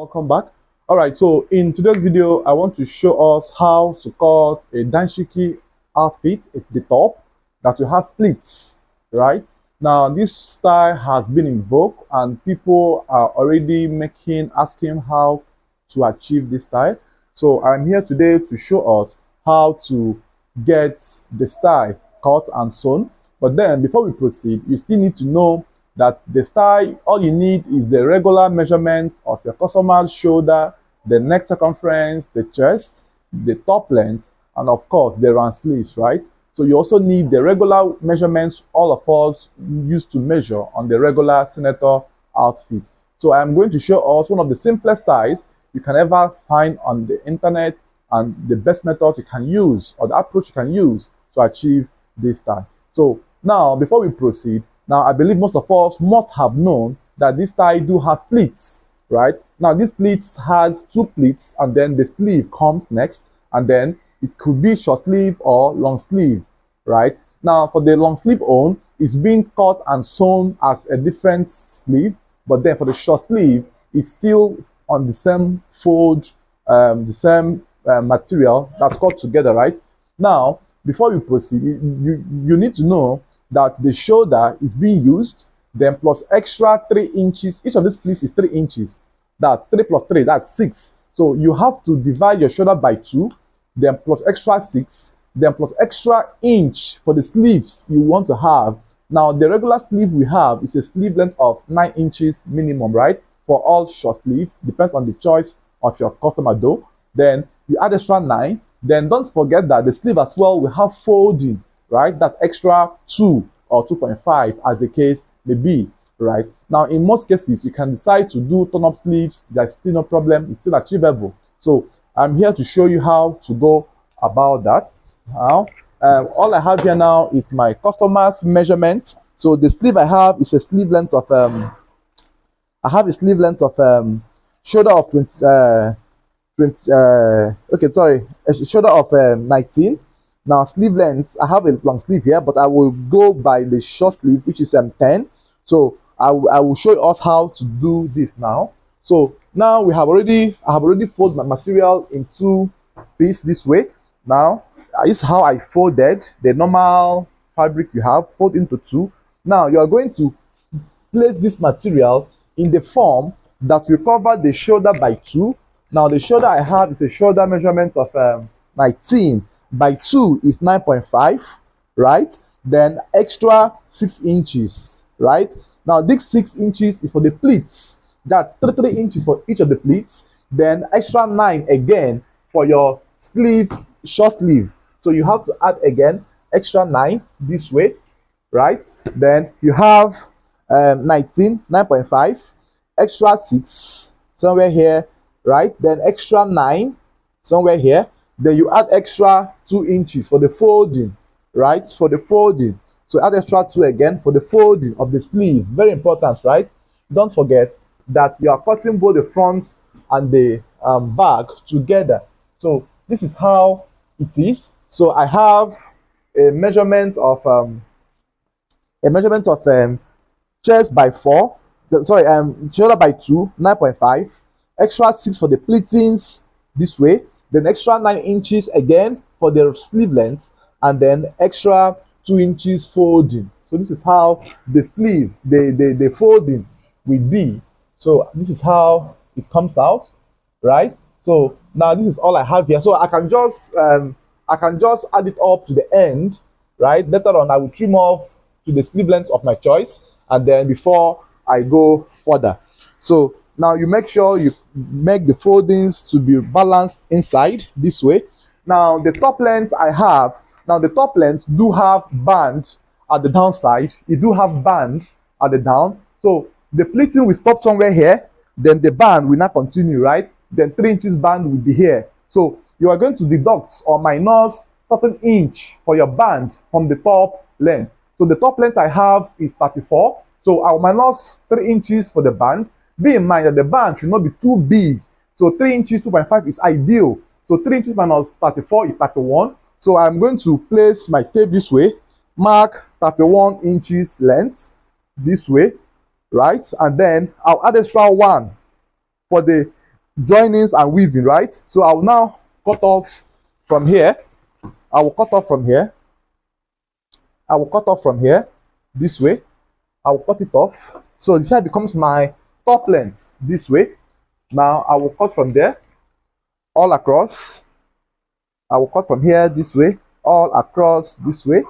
Welcome back. All right, so in today's video, I want to show us how to cut a Danshiki outfit at the top that will have pleats, right? Now, this style has been in vogue and people are already asking how to achieve this style. So I'm here today to show us how to get the style cut and sewn. But then before we proceed, you still need to know that the style, all you need is the regular measurements of your customer's shoulder, the neck circumference, the chest, the top length, and of course the round sleeves, right? So you also need the regular measurements all of us used to measure on the regular senator outfit. So I'm going to show us one of the simplest styles you can ever find on the internet and the best method you can use or the approach you can use to achieve this style. So now, before we proceed, now I believe most of us must have known that this style do have pleats, right? Now this pleats has two pleats and then the sleeve comes next, and then it could be short sleeve or long sleeve, right? Now for the long sleeve own, it's being cut and sewn as a different sleeve, but then for the short sleeve, it's still on the same fold, the same material that's cut together, right? Now, before we proceed, you need to know that the shoulder is being used, then plus extra 3 inches. Each of these pleats is 3 inches. That's 3 plus 3, that's 6. So you have to divide your shoulder by 2, then plus extra 6, then plus extra inch for the sleeves you want to have. Now, the regular sleeve we have is a sleeve length of 9 inches minimum, right? For all short sleeve, depends on the choice of your customer though. Then you add extra 9. Then don't forget that the sleeve as well will have folding, right? That extra 2 or 2.5 as the case may be, right? Now, in most cases, you can decide to do turn-up sleeves. There's still no problem. It's still achievable. So I'm here to show you how to go about that. Now, all I have here now is my customer's measurement. So the sleeve I have is a sleeve length of shoulder of 19. Now sleeve length, I have a long sleeve here, but I will go by the short sleeve, which is 10. So I will show us how to do this now. So now I have already folded my material into pieces this way. Now this is how I folded the normal fabric you have, fold into 2. Now you are going to place this material in the form that will cover the shoulder by 2. Now the shoulder I have is a shoulder measurement of 19 by 2 is 9.5, right? Then extra 6 inches, right? Now this 6 inches is for the pleats. That's 3 inches for each of the pleats. Then extra 9 again for your sleeve, short sleeve. So you have to add again extra 9 this way, right? Then you have 9.5, extra 6 somewhere here, right? Then extra 9 somewhere here. Then you add extra 2 inches for the folding, right? For the folding. So add extra 2 again for the folding of the sleeve. Very important, right? Don't forget that you are cutting both the front and the back together. So this is how it is. So I have a measurement of chest by 4. Shoulder by 2, 9.5. Extra 6 for the pleatings this way. Then extra 9 inches again for the sleeve length, and then extra 2 inches folding. So this is how the sleeve, the folding will be. So this is how it comes out, right? So now this is all I have here. So I can just add it up to the end, right? Later on I will trim off to the sleeve length of my choice, and then before I go further. So now you make sure you make the foldings to be balanced inside this way. Now the top length I have, now the top length do have band at the downside. It do have band at the down. So the pleating will stop somewhere here. Then the band will not continue, right? Then 3 inches band will be here. So you are going to deduct or minus certain inch for your band from the top length. So the top length I have is 34. So I'll minus 3 inches for the band. Be in mind that the band should not be too big. So 3 inches, 2.5 is ideal. So 3 inches minus 34 is 31. So I'm going to place my tape this way, mark 31 inches length this way, right? And then I'll add extra 1 for the joinings and weaving, right? So I will now cut off from here. I will cut off from here. I will cut off from here this way. I will cut it off. So this here becomes my top length this way. Now I will cut from there all across. I will cut from here this way, all across this way.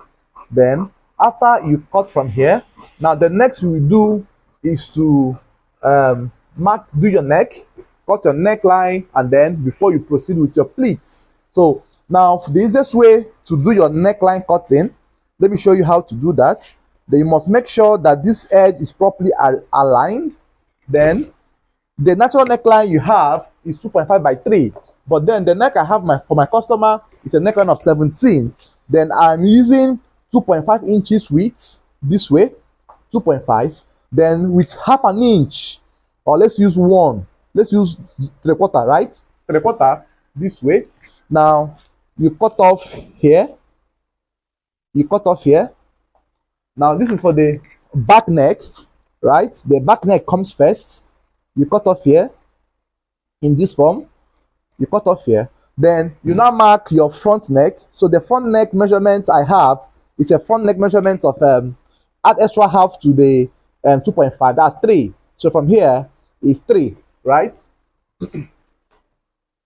Then after you cut from here, now the next you will do is to do your neck, cut your neckline, and then before you proceed with your pleats. So now the easiest way to do your neckline cutting, let me show you how to do that. Then you must make sure that this edge is properly aligned. Then the natural neckline you have is 2.5 by 3, but then the neck I have for my customer is a neckline of 17. Then I'm using 2.5 inches width this way, 2.5. Then with half an inch, or let's use 1. Let's use 3/4, right? 3/4 this way. Now you cut off here. You cut off here. Now this is for the back neck, right? The back neck comes first. You cut off here in this form. You cut off here. Then you now mark your front neck. So the front neck measurement I have is a front neck measurement of add extra half to the 2.5. That's 3. So from here is 3, right?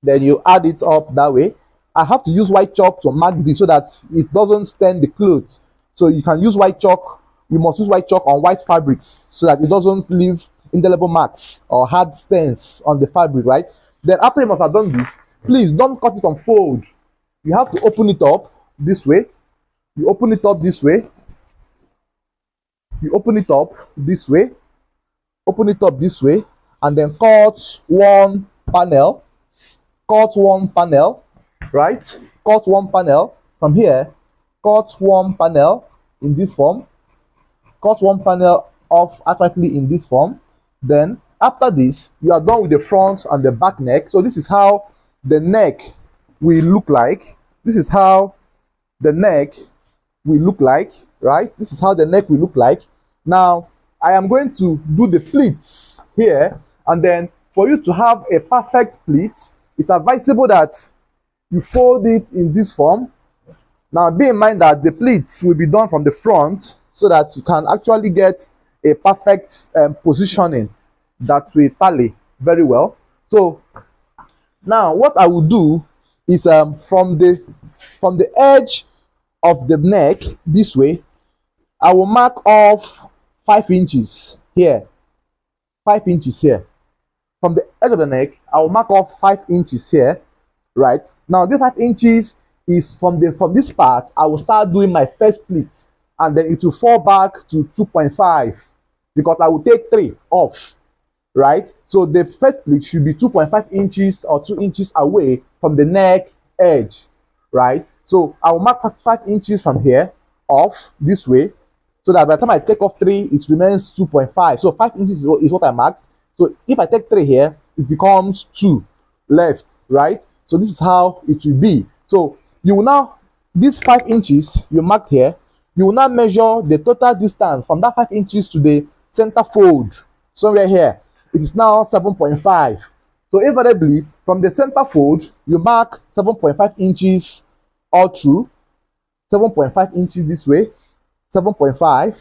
Then you add it up that way. I have to use white chalk to mark this so that it doesn't stain the clothes. So you can use white chalk. You must use white chalk on white fabrics so that it doesn't leave indelible marks or hard stains on the fabric, right? Then after you must have done this, please don't cut it on fold. You have to open it up this way. You open it up this way. You open it up this way. Open it up this way, and then cut one panel. Cut one panel, right? Cut one panel from here. Cut one panel in this form. Cut one panel off accurately in this form. Then after this, you are done with the front and the back neck. So this is how the neck will look like. This is how the neck will look like, right? This is how the neck will look like. Now I am going to do the pleats here, and then for you to have a perfect pleat, it's advisable that you fold it in this form. Now bear in mind that the pleats will be done from the front so that you can actually get a perfect positioning that will tally very well. So now what I will do is from the edge of the neck this way, I will mark off 5 inches here, 5 inches here. From the edge of the neck, I will mark off 5 inches here, right? Now this 5 inches is from this part. I will start doing my first pleat, and then it will fall back to 2.5 because I will take 3 off, right? So the first pleat should be 2.5 inches or 2 inches away from the neck edge, right? So I will mark 5 inches from here off this way, so that by the time I take off 3, it remains 2.5. So 5 inches is what I marked. So if I take 3 here, it becomes 2 left, right? So this is how it will be. So you will now, these 5 inches you marked here, you will now measure the total distance from that 5 inches to the center fold somewhere here. It is now 7.5. So invariably from the center fold, you mark 7.5 inches all through, 7.5 inches this way, 7.5,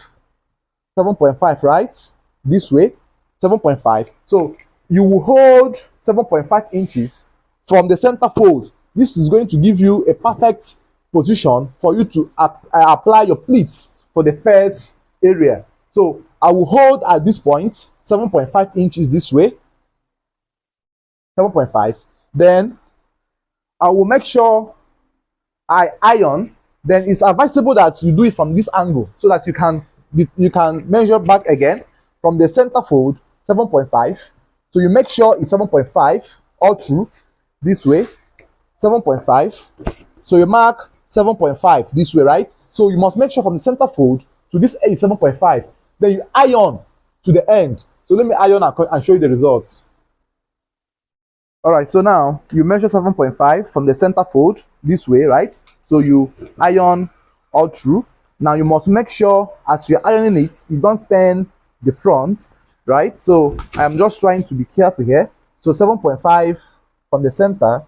7.5, right? This way, 7.5. So you will hold 7.5 inches from the center fold. This is going to give you a perfect position for you to apply your pleats for the first area. So I will hold at this point 7.5 inches this way, 7.5. Then I will make sure I iron. Then it's advisable that you do it from this angle so that you can measure back again from the center fold 7.5. So you make sure it's 7.5 all through this way, 7.5. So you mark 7.5 this way, right? So you must make sure from the center fold to this end is 7.5. Then you iron to the end. So let me iron and show you the results. All right, so now you measure 7.5 from the center fold this way, right? So you iron all through. Now you must make sure as you're ironing it, you don't stain the front, right? So I'm just trying to be careful here. So 7.5 from the center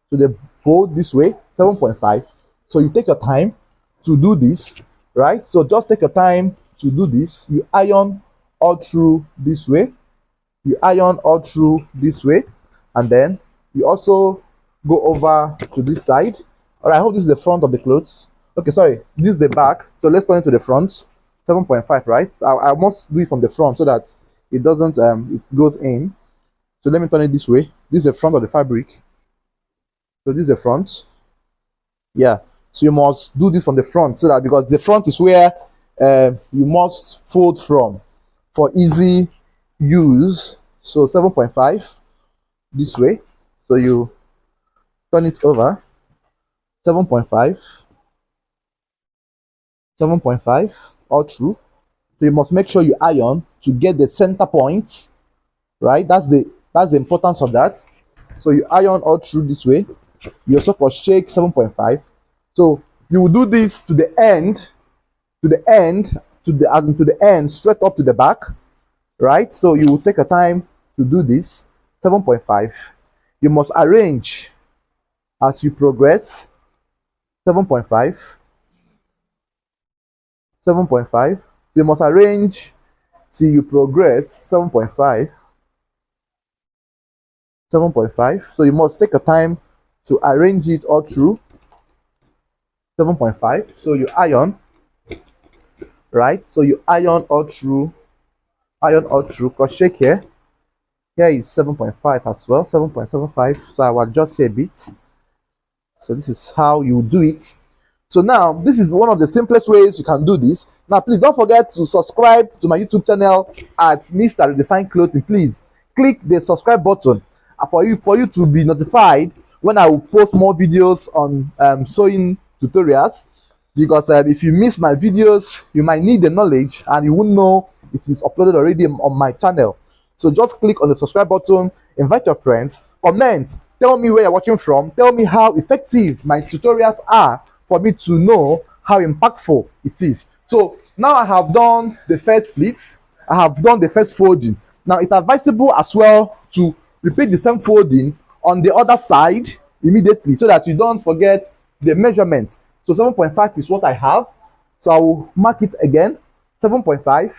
to the fold this way, 7.5. So you take your time to do this, right? So just take your time to do this. You iron all through this way. You iron all through this way, and then you also go over to this side. All right, I hope this is the front of the clothes. Okay, sorry, this is the back. So let's turn it to the front. 7.5, right? So I must do it from the front so that it doesn't it goes in. So let me turn it this way. This is the front of the fabric. So this is the front. Yeah. So you must do this from the front, so that, because the front is where you must fold from for easy use. So 7.5 this way. So you turn it over. 7.5. 7.5 all through. So you must make sure you iron to get the center point, right? That's the importance of that. So you iron all through this way. You also cross check 7.5. So you will do this to the end, as into the end, straight up to the back, right? So you will take a time to do this. 7.5. You must arrange as you progress. 7.5. 7.5. So you must arrange till you progress. 7.5. 7.5. So you must take a time to arrange it all through. 7.5. So you iron, right? So you iron all through, cross check here. Here is 7.5 as well, 7.75. So I will adjust here a bit. So this is how you do it. So now this is one of the simplest ways you can do this. Now please don't forget to subscribe to my YouTube channel at Mr. Redefined Clothing. Please click the subscribe button for you to be notified when I will post more videos on sewing tutorials, because if you miss my videos, you might need the knowledge and you won't know it is uploaded already on my channel. So just click on the subscribe button, invite your friends, comment, tell me where you're watching from, tell me how effective my tutorials are for me to know how impactful it is. So now I have done the first pleat, I have done the first folding. Now it's advisable as well to repeat the same folding on the other side immediately, so that you don't forget the measurement. So 7.5 is what I have. So I will mark it again. 7.5.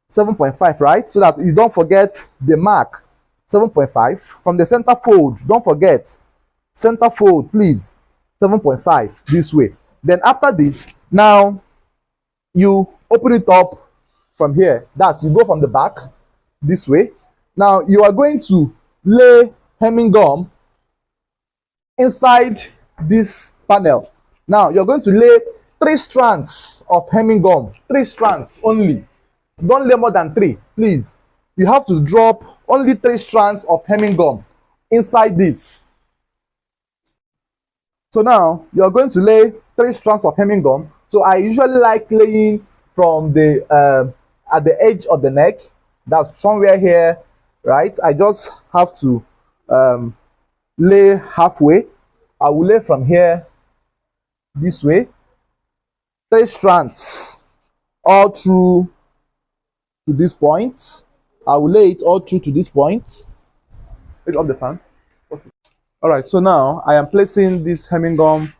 7.5, right? So that you don't forget the mark. 7.5 from the center fold. Don't forget center fold, please. 7.5 this way. Then after this, now you open it up from here. That's, you go from the back this way. Now you are going to lay hemming gum inside this panel. Now you're going to lay 3 strands of hemming gum. 3 strands only. Don't lay more than 3, please. You have to drop only 3 strands of hemming gum inside this. So now you're going to lay 3 strands of hemming gum. So I usually like laying from the at the edge of the neck. That's somewhere here, right? I just have to lay halfway. I will lay from here this way, 3 strands all through to this point. I will lay it all through to this point. Pick up the fan. Okay. All right, so now I am placing this hemming gum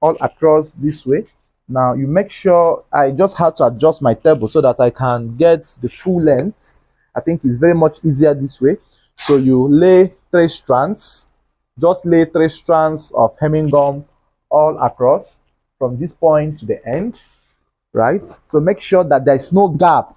all across this way. Now you make sure, I just have to adjust my table so that I can get the full length. I think it's very much easier this way. So you lay 3 strands, just lay 3 strands of hemming gum all across from this point to the end, right? So make sure that there is no gap.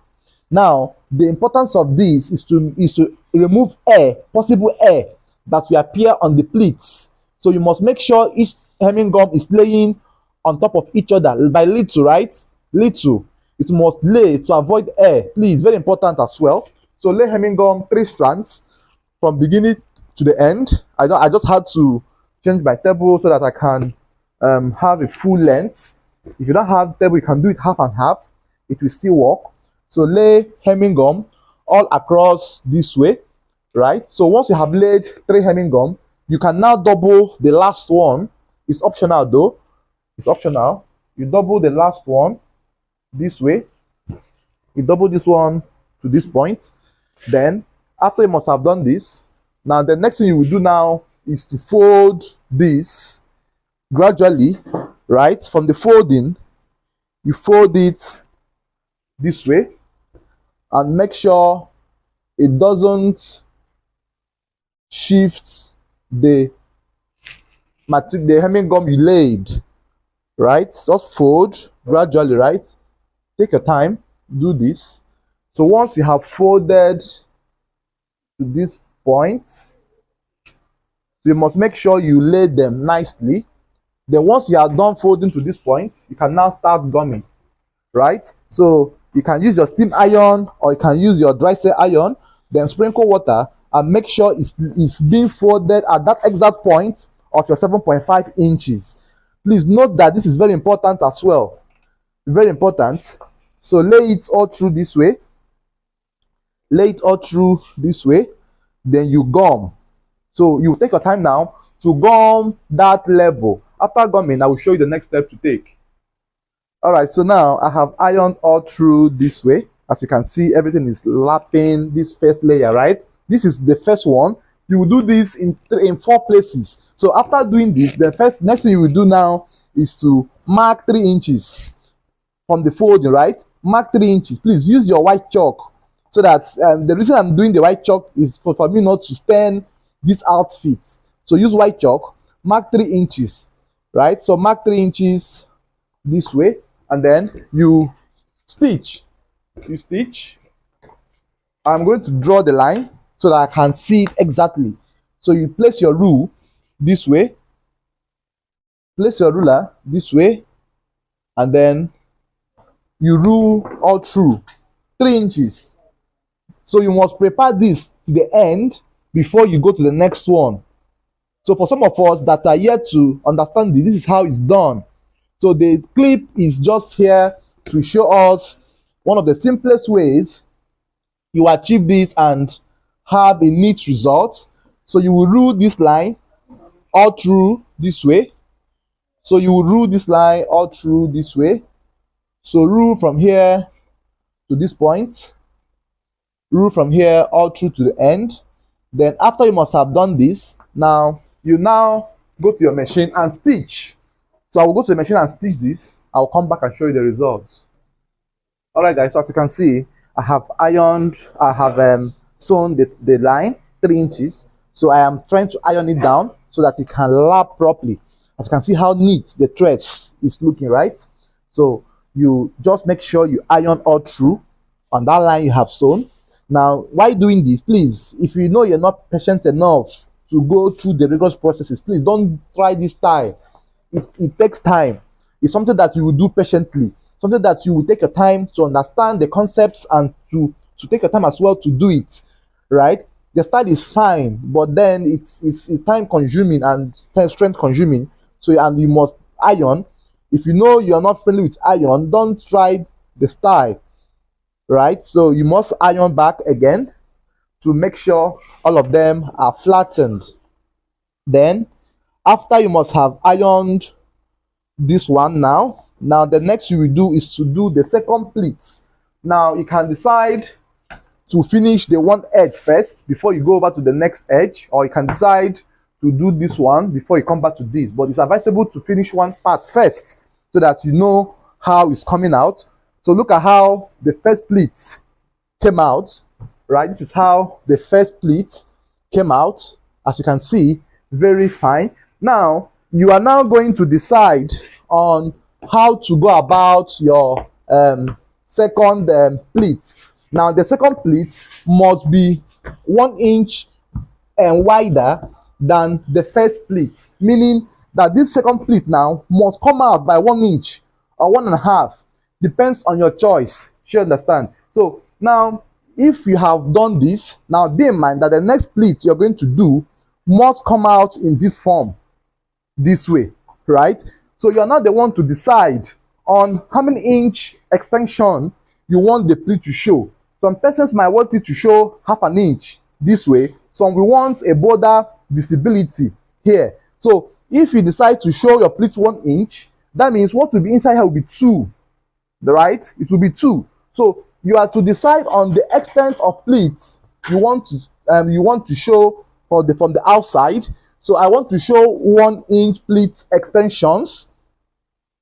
Now the importance of this is to remove air, possible air that will appear on the pleats. So you must make sure each hemming gum is laying on top of each other by little, right? Little. It must lay to avoid air. Please, very important as well. So lay hemming gum 3 strands from beginning to the end. I just had to change my table so that I can have a full length. If you don't have table, you can do it half and half. It will still work. So lay hemming gum all across this way, right? So once you have laid 3 hemming gum, you can now double the last one. It's optional though. It's optional. You double the last one this way. You double this one to this point. Then after you must have done this, Now the next thing you will do now is to fold this gradually, right? From the folding, you fold it this way and make sure it doesn't shift the hemming gum you laid, right? Just fold gradually, right? Take your time, do this. So once you have folded to this point, you must make sure you lay them nicely. Then once you are done folding to this point, you can now start gumming, right? So you can use your steam iron or you can use your dry set iron, then sprinkle water and make sure it's being folded at that exact point of your 7.5 inches. Please note that this is very important as well. Very important. So lay it all through this way. Lay it all through this way. Then you gum. So you take your time now to gum that level. After gumming, I will show you the next step to take. All right, so now I have ironed all through this way. As you can see, everything is lapping this first layer, right? This is the first one. You will do this in 4 places. So after doing this, the next thing you will do now is to mark 3 inches from the folding, right? Mark 3 inches. Please use your white chalk, so that the reason I'm doing the white chalk is for me not to stain this outfit. So use white chalk, mark 3 inches, right? So mark 3 inches this way, and then you stitch. You stitch. I'm going to draw the line so that I can see it exactly. So you place your rule this way, place your ruler this way, and then you rule all through 3 inches. So you must prepare this to the end before you go to the next one. So for some of us that are yet to understand this is how it's done. So the clip is just here to show us one of the simplest ways you achieve this and have a neat result. So you will rule this line all through this way. So you will rule this line all through this way. So rule from here to this point. Rule from here all through to the end. Then after you must have done this, now you now go to your machine and stitch. So I will go to the machine and stitch this. I'll come back and show you the results. All right, guys. So as you can see, I have sewn the line 3 inches. So I am trying to iron it down so that it can lap properly. As you can see how neat the threads is looking, right? So you just make sure you iron all through on that line you have sewn. Now, while doing this, please, if you know you're not patient enough to go through the rigorous processes, please don't try this style. It takes time. It's something that you will do patiently, something that you will take your time to understand the concepts and to take your time as well to do it, right? The style is fine, but then it's time consuming and strength consuming. So, and you must iron. If you know you are not friendly with iron, don't try the style, right? So you must iron back again to make sure all of them are flattened. Then after you must have ironed this one, now the next you will do is to do the second pleat. Now you can decide to finish the one edge first before you go over to the next edge, or you can decide to do this one before you come back to this, but it's advisable to finish one part first so that you know how it's coming out. So look at how the first pleat came out, right? This is how the first pleat came out. As you can see, very fine. Now you are now going to decide on how to go about your second pleat. Now the second pleat must be 1 inch and wider than the first pleat, meaning that this second pleat now must come out by 1 inch or 1.5, depends on your choice. You understand? So now if you have done this, now bear in mind that the next pleat you're going to do must come out in this form, this way, right? So you're not the one to decide on how many inch extension you want the pleat to show. Some persons might want it to show 1/2 inch this way. Some will want a border visibility here. So if you decide to show your pleat 1 inch, that means what will be inside here will be 2, right? It will be 2. So you are to decide on the extent of pleat you want to show from the outside. So I want to show 1 inch pleat extensions,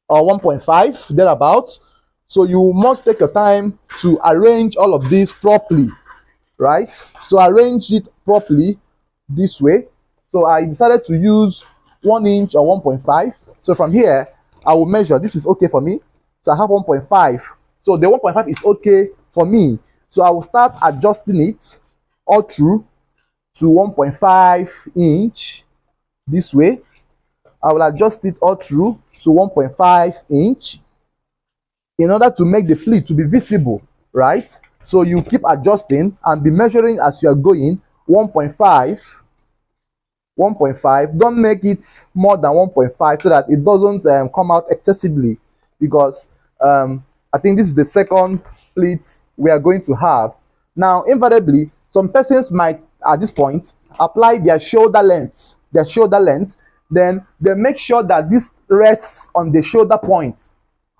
or 1.5 thereabouts. So you must take your time to arrange all of this properly, right? So arrange it properly this way. So I decided to use 1 inch or 1.5. So from here, I will measure. This is okay for me. So I have 1.5. So the 1.5 is okay for me. So I will start adjusting it all through to 1.5 inch this way. I will adjust it all through to 1.5 inch in order to make the pleat to be visible, right? So you keep adjusting and be measuring as you are going. 1.5. Don't make it more than 1.5 so that it doesn't come out excessively, because I think this is the second pleat we are going to have. Now, invariably, some persons might at this point apply their shoulder length, then they make sure that this rests on the shoulder point,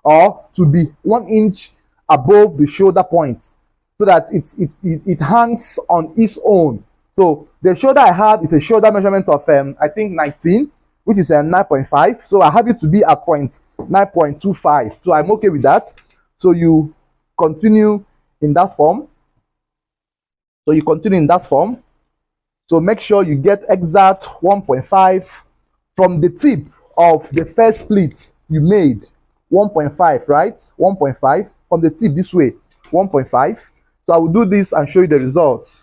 or to be 1 inch above the shoulder point, so that it hangs on its own. So the shoulder I have is a shoulder measurement of I think 19, which is 9.5. So I have it to be at 9.25. So I'm okay with that. So you continue in that form. So make sure you get exact 1.5 from the tip of the first pleat you made. 1.5, right? 1.5 from the tip this way. 1.5. So I will do this and show you the results.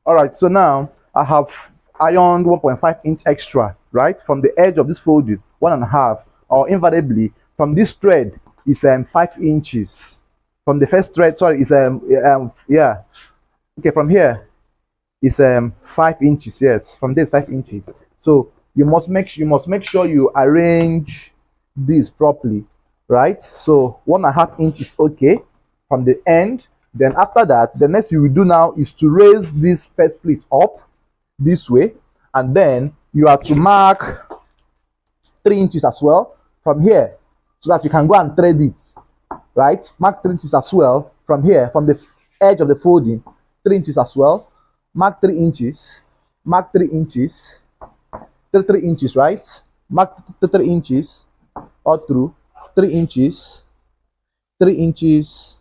All right, so now I have ironed 1.5 inch extra, right, from the edge of this folded 1.5, or invariably from this thread is 5 inches. From the first thread, sorry, is yeah, okay, from here is 5 inches. Yes, from this 5 inches. So you must make sure you arrange this properly, right? So 1.5 inch is okay from the end. Then after that, the next you will do now is to raise this first pleat up this way, and then you have to mark 3 inches as well from here, so that you can go and thread it, right? Mark 3 inches as well from here, from the edge of the folding. 3 inches as well. Mark 3 inches. Mark 3 inches. 3 inches, right? Mark 3 inches all through. 3 inches. 3 inches.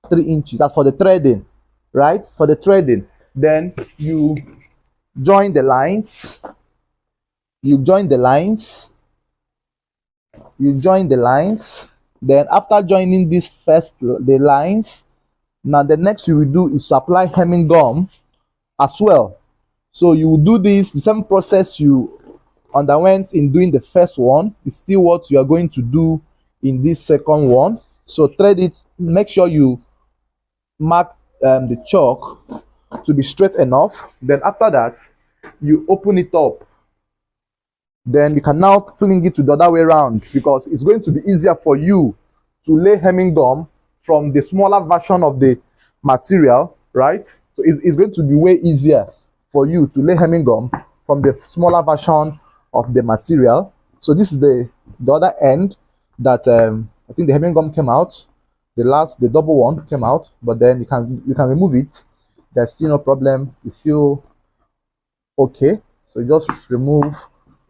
3 inches. That's for the threading, right? For the threading. Then you join the lines. Then after joining the lines, now the next you will do is to apply hemming gum as well. So you will do this, the same process you underwent in doing the first one is still what you are going to do in this second one. So thread it, make sure you mark the chalk to be straight enough. Then after that, you open it up. Then you can now fling it to the other way around, because it's going to be easier for you to lay hemming gum from the smaller version of the material, right? So it's going to be way easier for you to lay hemming gum from the smaller version of the material. So this is the other end that I think the hemming gum came out. The double one came out, but then you can remove it. There's still no problem. It's still okay. So you just remove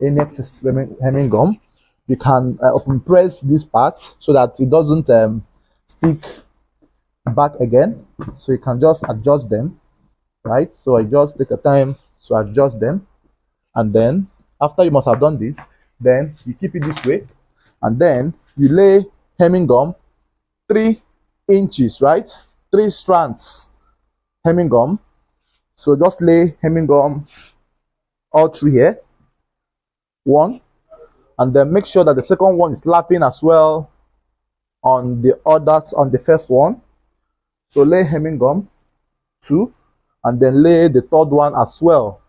any excess hemming gum. You can open press this part so that it doesn't stick back again. So you can just adjust them, right? So I just take a time to adjust them, and then after you must have done this, then you keep it this way, and then you lay hemming gum 3 inches, right? 3 strands hemming gum. So just lay hemming gum all through here, 1, and then make sure that the second one is lapping as well on the others, on the first one. So lay hemming gum 2, and then lay the third one as well.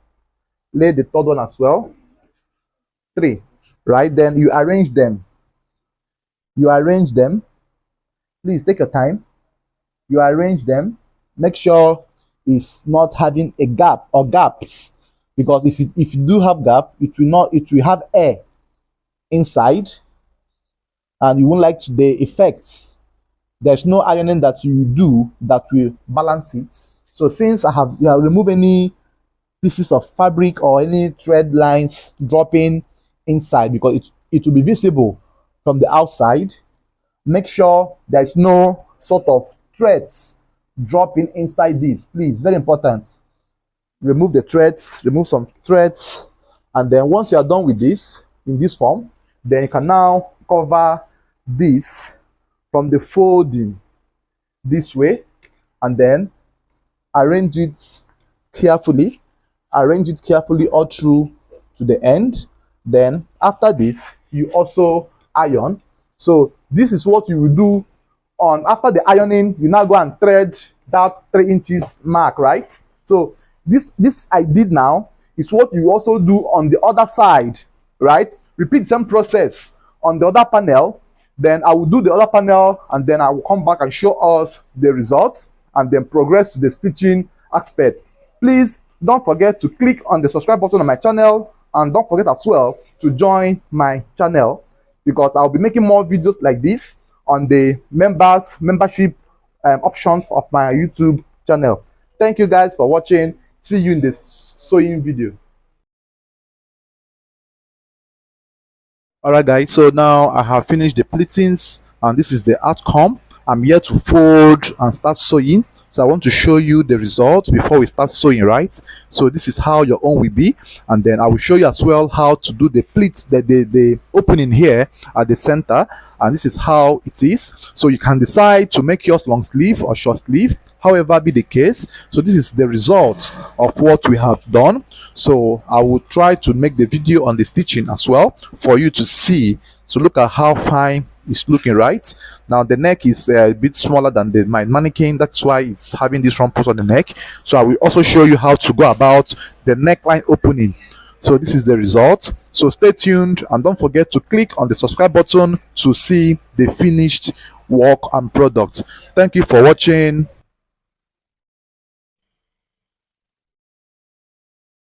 3, right? Then you arrange them. Please take your time. You arrange them. Make sure it's not having a gap or gaps, because if you do have gap, it will have air inside, and you won't like the effects. There's no ironing that you do that will balance it. So since you have removed any pieces of fabric or any thread lines dropping inside, because it will be visible from the outside. Make sure there's no sort of threads dropping inside this, please, very important. Remove the threads, remove some threads, and then once you are done with this in this form, then you can now cover this from the folding this way, and then arrange it carefully all through to the end. Then after this, you also iron. So this is what you will do on after the ironing. You now go and thread that 3 inches mark, right? So this I did now is what you also do on the other side, right? Repeat the same process on the other panel. Then I will do the other panel, and then I will come back and show us the results, and then progress to the stitching aspect. Please don't forget to click on the subscribe button on my channel, and don't forget as well to join my channel, because I'll be making more videos like this on the membership options of my YouTube channel. Thank you guys for watching. See you in the sewing video. Alright guys, so now I have finished the pleatings, and this is the outcome. I'm here to fold and start sewing. So I want to show you the results before we start sewing, right? So this is how your own will be, and then I will show you as well how to do the pleats, the opening here at the center, and this is how it is. So you can decide to make yours long sleeve or short sleeve, however be the case. So this is the results of what we have done. So I will try to make the video on the stitching as well for you to see, to look at how fine it's looking. Right now the neck is a bit smaller than my mannequin, that's why it's having this round post on the neck. So I will also show you how to go about the neckline opening. So this is the result. So stay tuned, and don't forget to click on the subscribe button to see the finished work and product. Thank you for watching.